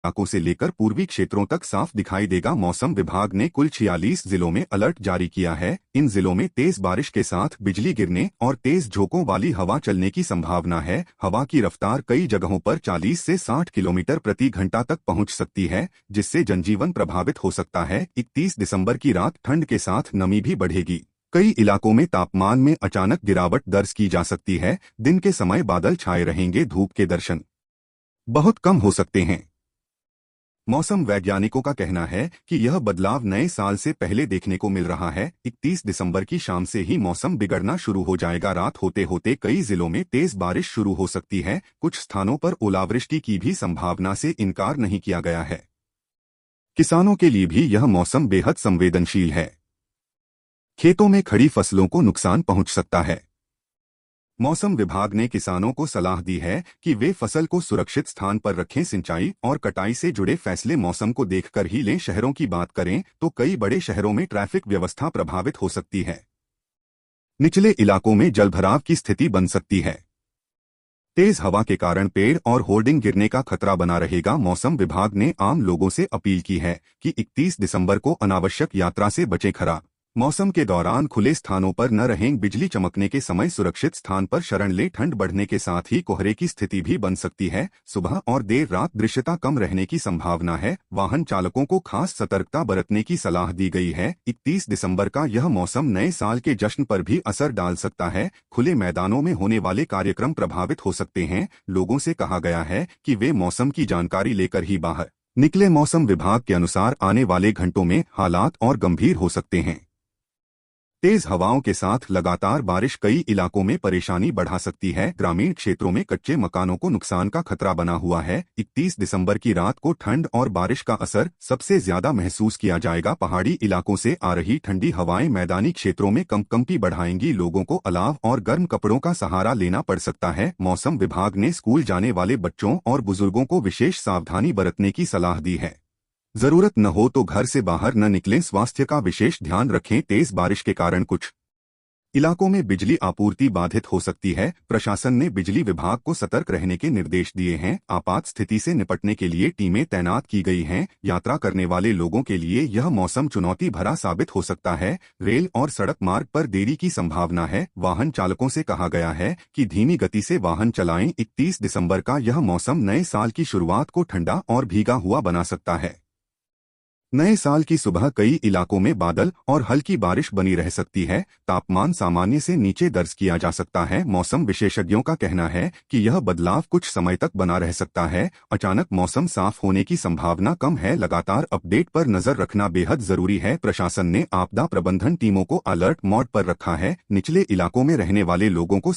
इलाकों से लेकर पूर्वी क्षेत्रों तक साफ दिखाई देगा। मौसम विभाग ने कुल 46 जिलों में अलर्ट जारी किया है। इन जिलों में तेज बारिश के साथ बिजली गिरने और तेज झोंकों वाली हवा चलने की संभावना है। हवा की रफ्तार कई जगहों पर 40 से 60 किलोमीटर प्रति घंटा तक पहुंच सकती है, जिससे जनजीवन प्रभावित हो सकता है। 31 दिसंबर की रात ठंड के साथ नमी भी बढ़ेगी। कई इलाकों में तापमान में अचानक गिरावट दर्ज की जा सकती है। दिन के समय बादल छाए रहेंगे, धूप के दर्शन बहुत कम हो सकते हैं। मौसम वैज्ञानिकों का कहना है कि यह बदलाव नए साल से पहले देखने को मिल रहा है। 31 दिसंबर की शाम से ही मौसम बिगड़ना शुरू हो जाएगा। रात होते होते कई जिलों में तेज बारिश शुरू हो सकती है। कुछ स्थानों पर ओलावृष्टि की भी संभावना से इनकार नहीं किया गया है। किसानों के लिए भी यह मौसम बेहद संवेदनशील है। खेतों में खड़ी फसलों को नुकसान पहुंच सकता है। मौसम विभाग ने किसानों को सलाह दी है कि वे फसल को सुरक्षित स्थान पर रखें। सिंचाई और कटाई से जुड़े फैसले मौसम को देखकर ही लें। शहरों की बात करें तो कई बड़े शहरों में ट्रैफिक व्यवस्था प्रभावित हो सकती है। निचले इलाकों में जलभराव की स्थिति बन सकती है। तेज हवा के कारण पेड़ और होर्डिंग गिरने का खतरा बना रहेगा। मौसम विभाग ने आम लोगों से अपील की है कि 31 दिसंबर को अनावश्यक यात्रा से बचें। खराब मौसम के दौरान खुले स्थानों पर न रहें। बिजली चमकने के समय सुरक्षित स्थान पर शरण लें। ठंड बढ़ने के साथ ही कोहरे की स्थिति भी बन सकती है। सुबह और देर रात दृश्यता कम रहने की संभावना है। वाहन चालकों को खास सतर्कता बरतने की सलाह दी गई है। 31 दिसंबर का यह मौसम नए साल के जश्न पर भी असर डाल सकता है। खुले मैदानों में होने वाले कार्यक्रम प्रभावित हो सकते हैं। लोगों से कहा गया है कि वे मौसम की जानकारी लेकर ही बाहर निकले। मौसम विभाग के अनुसार आने वाले घंटों में हालात और गंभीर हो सकते हैं। तेज हवाओं के साथ लगातार बारिश कई इलाकों में परेशानी बढ़ा सकती है। ग्रामीण क्षेत्रों में कच्चे मकानों को नुकसान का खतरा बना हुआ है। 31 दिसंबर की रात को ठंड और बारिश का असर सबसे ज्यादा महसूस किया जाएगा। पहाड़ी इलाकों से आ रही ठंडी हवाएं मैदानी क्षेत्रों में कंपकंपी बढ़ाएंगी। लोगों को अलाव और गर्म कपड़ों का सहारा लेना पड़ सकता है। मौसम विभाग ने स्कूल जाने वाले बच्चों और बुजुर्गों को विशेष सावधानी बरतने की सलाह दी है। जरूरत न हो तो घर से बाहर न निकलें। स्वास्थ्य का विशेष ध्यान रखें। तेज बारिश के कारण कुछ इलाकों में बिजली आपूर्ति बाधित हो सकती है। प्रशासन ने बिजली विभाग को सतर्क रहने के निर्देश दिए हैं। आपात स्थिति से निपटने के लिए टीमें तैनात की गई हैं। यात्रा करने वाले लोगों के लिए यह मौसम चुनौती भरा साबित हो सकता है। रेल और सड़क मार्ग पर देरी की संभावना है। वाहन चालकों से कहा गया है कि धीमी गति से वाहन चलाएं। 31 दिसंबर का यह मौसम नए साल की शुरुआत को ठंडा और भीगा हुआ बना सकता है। नए साल की सुबह कई इलाकों में बादल और हल्की बारिश बनी रह सकती है। तापमान सामान्य से नीचे दर्ज किया जा सकता है। मौसम विशेषज्ञों का कहना है कि यह बदलाव कुछ समय तक बना रह सकता है। अचानक मौसम साफ होने की संभावना कम है। लगातार अपडेट पर नजर रखना बेहद जरूरी है। प्रशासन ने आपदा प्रबंधन टीमों को अलर्ट मोड पर रखा है। निचले इलाकों में रहने वाले लोगों को